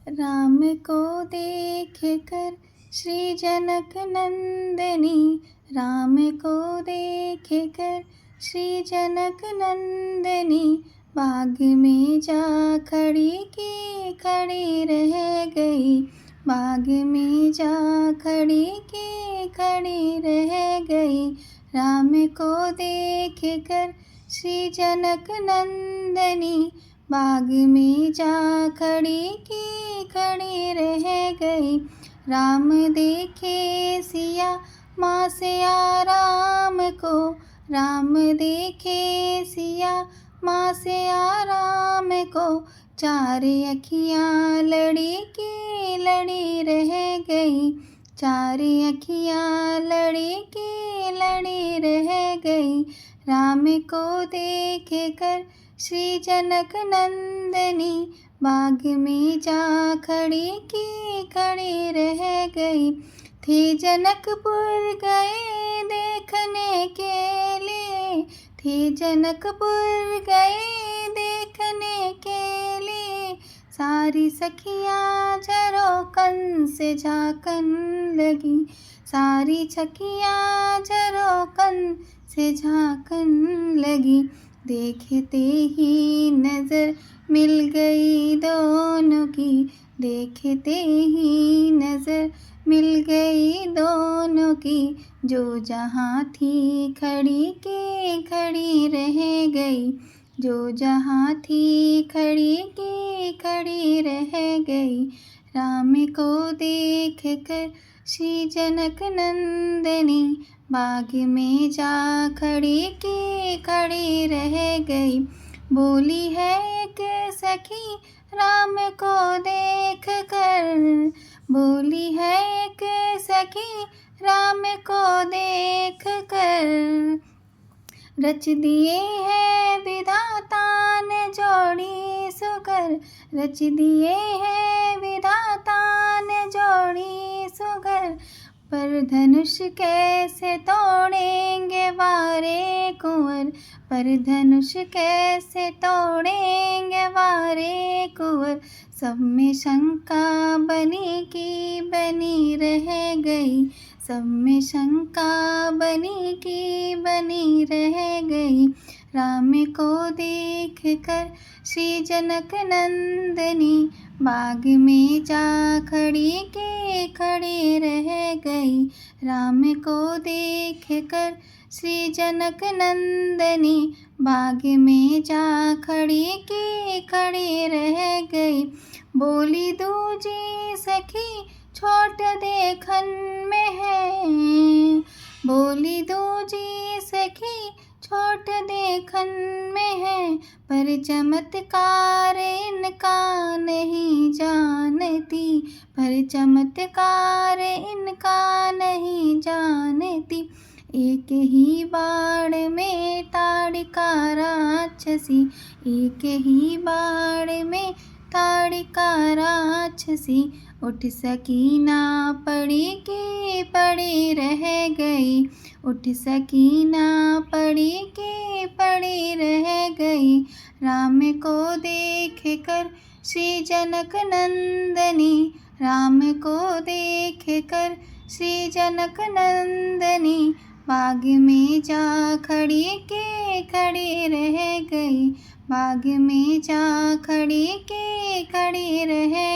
राम को देख कर श्री जनक नंदनी, राम को देख कर श्री जनक नंदनी, बाग में जा खड़ी की खड़ी रह गई, बाग में जा खड़ी की खड़ी रह गई। राम को देख कर श्री जनक नंदनी, बाग में जा खड़ी की खड़ी रह गई। राम देखे सिया माँ सिया राम को, राम देखे सिया माँ सिया राम को, चार अखियाँ लड़ी की लड़ी रह गई, चार अखियाँ लड़ी की लड़ी रह गई। राम को देख कर श्री जनक नंदनी, बाग में जा खड़ी की खड़ी रह गई। थे जनकपुर गए देखने के लिए, थे जनकपुर गए देखने के लिए, सारी सखियाँ झरोकन से झांकन लगी, सारी सखियाँ झरोकन से झांकन लगी। देखते ही नजर मिल गई दोनों की, देखते ही नजर मिल गई दोनों की, जो जहाँ थी खड़ी की खड़ी रह गई, जो जहाँ थी खड़ी की खड़ी रह गई। राम को देख कर श्री जनक नंदनी, बाग में जा खड़ी की खड़ी रह गई। बोली है एक सखी राम को देख कर, बोली है एक सखी राम को देख कर, रच दिए है विधाता ने जोड़ी सुगर, रच दिए है विधाता ने जोड़ी सुगर, पर धनुष कैसे तोड़ेंगे वारे कुंवर, पर धनुष कैसे तोड़ेंगे वारे कुंवर। सब में शंका बनी की बनी रह गई, सब में शंका बनी की बनी रह गई। राम को देख कर श्री जनक नंदनी, बाग में जा खड़ी की खड़ी रह गई। राम को देख कर श्री जनक नंदनी, बाग में जा खड़ी की खड़ी रह गई। बोली दूजी सखी छोट देखन में है, बोली दूजी सखी छोट देखन में है, पर चमत्कार इनका नहीं जानती, पर चमत्कार इनका नहीं जानती। एक ही बाण में ताड़िका राक्षसी, एक ही बाण में ताड़िका राक्षसी, उठ सकीना पड़ी की पड़ी रह गई, उठ सकीना पड़ी की पड़ी रह गई। राम को देख कर श्री जनक नंदनी, राम को देख कर श्री जनक नंदनी, बाग में जा खड़ी की खड़ी रह गई, बाग में जा खड़ी की खड़ी रह